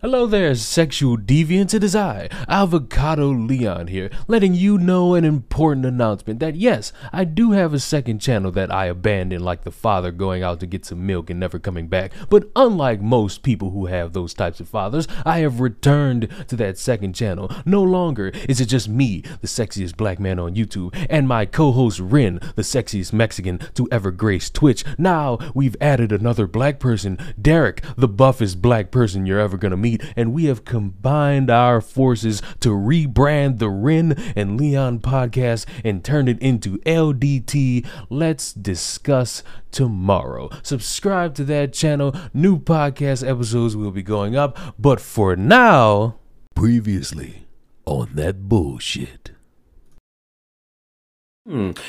Hello there, sexual deviants. It is I, Avocado Leon here, letting you know an important announcement that yes, I do have a second channel that I abandoned like the father going out to get some milk and never coming back. But unlike most people who have those types of fathers, I have returned to that second channel. No longer is it just me, the sexiest black man on YouTube, and my co-host Ren, the sexiest Mexican to ever grace Twitch. Now we've added another black person, Derek, the buffest black person you're ever gonna meet. And we have combined our forces to rebrand the Ren and Leon podcast and turn it into LDT. Let's discuss tomorrow. Subscribe to that channel. New podcast episodes will be going up. But for now, previously on that bullshit.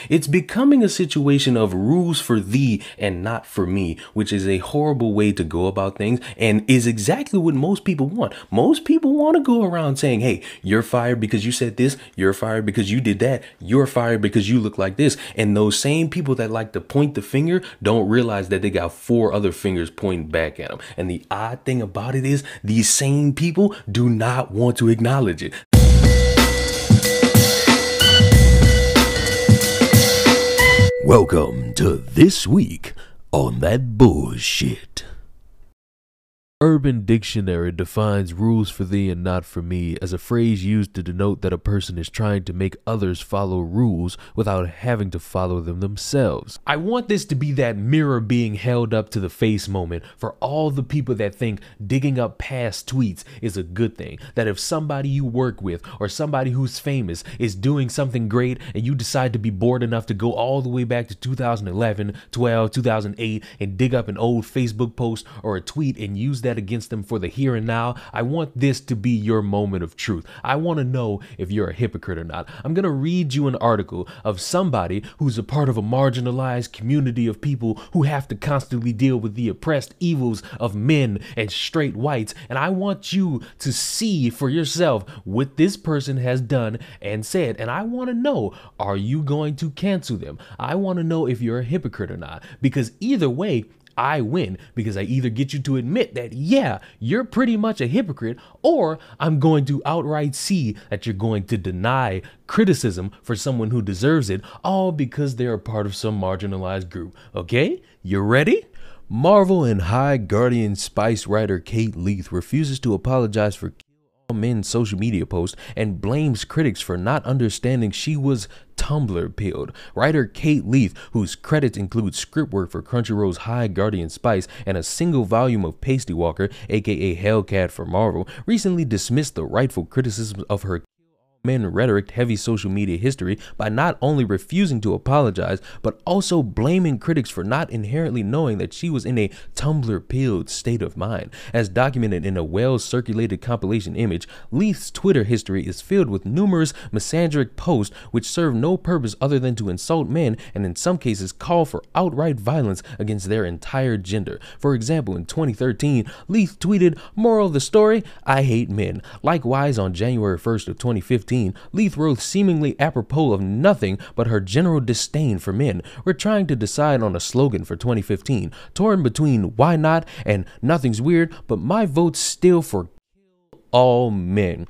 It's becoming a situation of rules for thee and not for me, which is a horrible way to go about things and is exactly what most people want. Most people want to go around saying, hey, you're fired because you said this, you're fired because you did that, you're fired because you look like this. And those same people that like to point the finger don't realize that they got four other fingers pointing back at them. And the odd thing about it is these same people do not want to acknowledge it. Welcome to This Week on That Bullshit. Urban Dictionary defines rules for thee and not for me as a phrase used to denote that a person is trying to make others follow rules without having to follow them themselves. I want this to be that mirror being held up to the face moment for all the people that think digging up past tweets is a good thing. That if somebody you work with or somebody who's famous is doing something great and you decide to be bored enough to go all the way back to 2011, 12, 2008 and dig up an old Facebook post or a tweet and use that against them for the here and now, I want this to be your moment of truth. I want to know if you're a hypocrite or not. I'm going to read you an article of somebody who's a part of a marginalized community of people who have to constantly deal with the oppressed evils of men and straight whites, and I want you to see for yourself what this person has done and said, and I want to know, are you going to cancel them? I want to know if you're a hypocrite or not, because either way, I win, because I either get you to admit that, yeah, you're pretty much a hypocrite, or I'm going to outright see that you're going to deny criticism for someone who deserves it, all because they're a part of some marginalized group. Okay, you ready? Marvel and High Guardian Spice writer Kate Leith refuses to apologize for men's social media post and blames critics for not understanding she was Tumblr pilled. Writer Kate Leith, whose credits include script work for Crunchyroll's High Guardian Spice and a single volume of Pasty Walker, aka Hellcat for Marvel, recently dismissed the rightful criticisms of her men rhetoric heavy social media history by not only refusing to apologize but also blaming critics for not inherently knowing that she was in a Tumblr-pilled state of mind. As documented in a well-circulated compilation image, Leith's Twitter history is filled with numerous misandric posts which serve no purpose other than to insult men and in some cases call for outright violence against their entire gender. For example, in 2013, Leith tweeted, "Moral of the story, I hate men." Likewise, on January 1st of 2015, Leith wrote seemingly apropos of nothing but her general disdain for men. "We're trying to decide on a slogan for 2015, torn between why not and nothing's weird, but my vote's still for all men."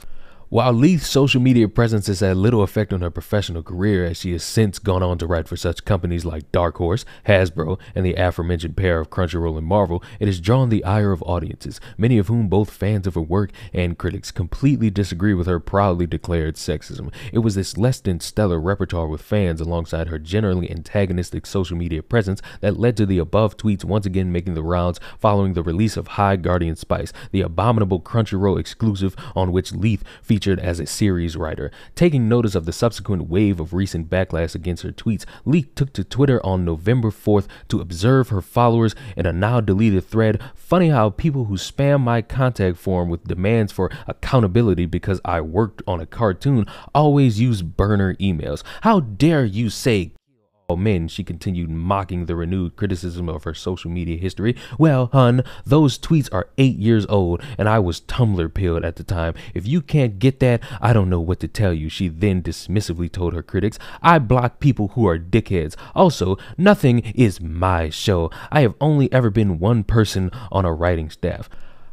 While Leith's social media presence has had little effect on her professional career, as she has since gone on to write for such companies like Dark Horse, Hasbro, and the aforementioned pair of Crunchyroll and Marvel, it has drawn the ire of audiences, many of whom, both fans of her work and critics, completely disagree with her proudly declared sexism. It was this less than stellar repertoire with fans alongside her generally antagonistic social media presence that led to the above tweets once again making the rounds following the release of High Guardian Spice, the abominable Crunchyroll exclusive on which Leith featured as a series writer. Taking notice of the subsequent wave of recent backlash against her tweets, Leith took to Twitter on November 4th to observe her followers in a now deleted thread. "Funny how people who spam my contact form with demands for accountability because I worked on a cartoon always use burner emails. How dare you say men," she continued, mocking the renewed criticism of her social media history. "Well, hun, those tweets are 8 years old, and I was Tumblr-pilled at the time. If you can't get that, I don't know what to tell you," she then dismissively told her critics. "I block people who are dickheads. Also, nothing is my show. I have only ever been one person on a writing staff."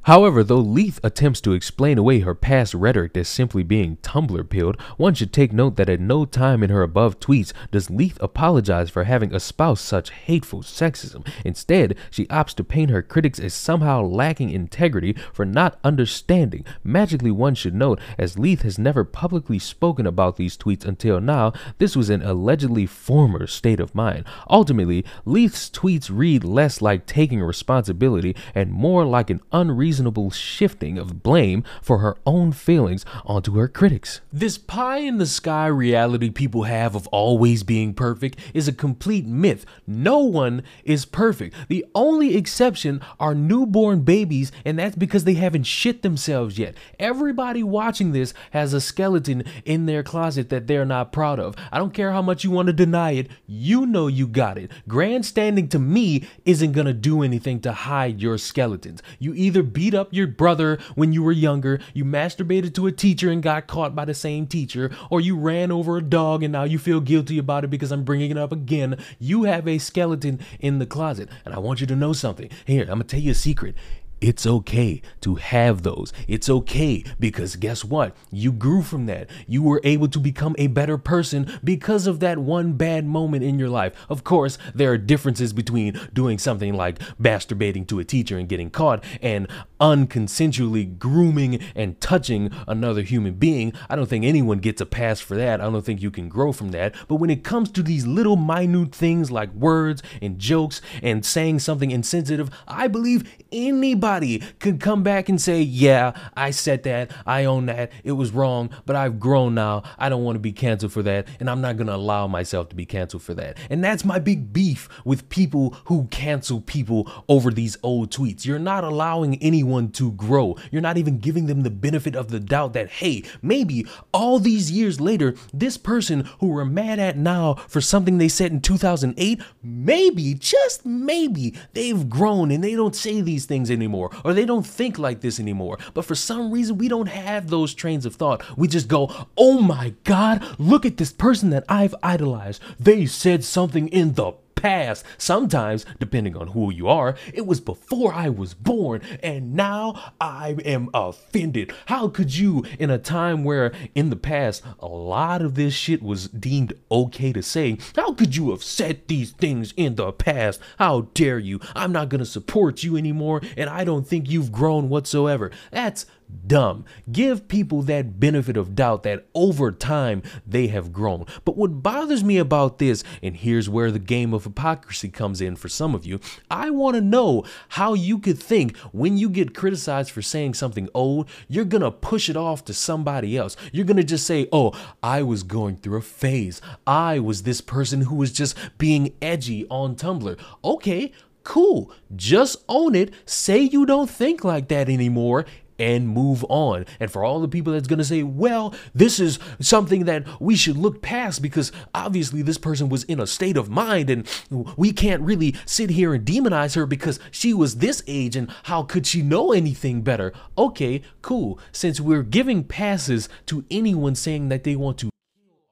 However, though Leith attempts to explain away her past rhetoric as simply being Tumblr pilled, one should take note that at no time in her above tweets does Leith apologize for having espoused such hateful sexism. Instead, she opts to paint her critics as somehow lacking integrity for not understanding. Magically, one should note, as Leith has never publicly spoken about these tweets until now, this was an allegedly former state of mind. Ultimately, Leith's tweets read less like taking responsibility and more like an unreasonable shifting of blame for her own feelings onto her critics. This pie-in-the-sky reality people have of always being perfect is a complete myth. No one is perfect. The only exception are newborn babies, and that's because they haven't shit themselves yet. Everybody watching this has a skeleton in their closet that they're not proud of. I don't care how much you want to deny it, you know you got it. Grandstanding to me isn't gonna do anything to hide your skeletons. You either beat up your brother when you were younger, you masturbated to a teacher and got caught by the same teacher, or you ran over a dog and now you feel guilty about it because I'm bringing it up again. You have a skeleton in the closet, and I want you to know something. Here, I'm gonna tell you a secret. It's okay to have those. It's okay because guess what? You grew from that. You were able to become a better person because of that one bad moment in your life. Of course, there are differences between doing something like masturbating to a teacher and getting caught and unconsensually grooming and touching another human being. I don't think anyone gets a pass for that. I don't think you can grow from that. But when it comes to these little minute things like words and jokes and saying something insensitive, I believe anybody could come back and say, yeah, I said that, I own that, it was wrong, but I've grown now, I don't want to be canceled for that, and I'm not going to allow myself to be canceled for that. And that's my big beef with people who cancel people over these old tweets. You're not allowing anyone to grow. You're not even giving them the benefit of the doubt that, hey, maybe all these years later, this person who we're mad at now for something they said in 2008, maybe, just maybe, they've grown and they don't say these things anymore, or they don't think like this anymore. But for some reason, we don't have those trains of thought. We just go, oh my God, look at this person that I've idolized. They said something in the past. Sometimes, depending on who you are, it was before I was born, and now I am offended. How could you, in a time where in the past a lot of this shit was deemed okay to say, how could you have said these things in the past? How dare you? I'm not gonna support you anymore, and I don't think you've grown whatsoever. That's dumb. Give people that benefit of doubt that over time they have grown. But what bothers me about this, and here's where the game of hypocrisy comes in for some of you, I want to know how you could think when you get criticized for saying something old, you're gonna push it off to somebody else. You're gonna just say, oh, I was going through a phase. I was this person who was just being edgy on Tumblr. Okay, cool. Just own it. Say you don't think like that anymore and move on. And for all the people that's going to say, well, this is something that we should look past because obviously this person was in a state of mind and we can't really sit here and demonize her because she was this age and how could she know anything better? Okay, cool. Since we're giving passes to anyone saying that they want to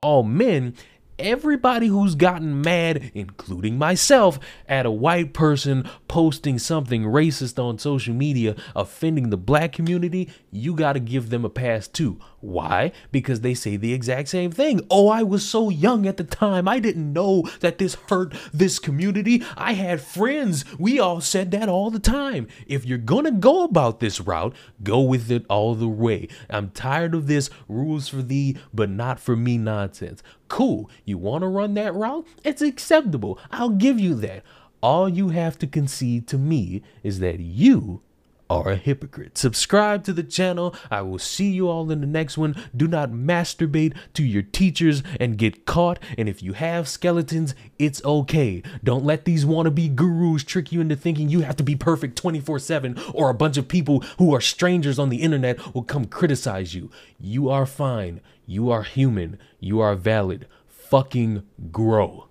all men, everybody who's gotten mad, including myself, at a white person posting something racist on social media, offending the black community, you got to give them a pass too. Why? Because they say the exact same thing. Oh, I was so young at the time. I didn't know that this hurt this community. I had friends. We all said that all the time. If you're going to go about this route, go with it all the way. I'm tired of this rules for thee, but not for me nonsense. Cool. You want to run that route? It's acceptable. I'll give you that. All you have to concede to me is that you are a hypocrite. Subscribe to the channel. I will see you all in the next one. Do not masturbate to your teachers and get caught. And if you have skeletons, it's okay. Don't let these wannabe gurus trick you into thinking you have to be perfect 24/7 or a bunch of people who are strangers on the internet will come criticize you. You are fine. You are human. You are valid. Fucking grow.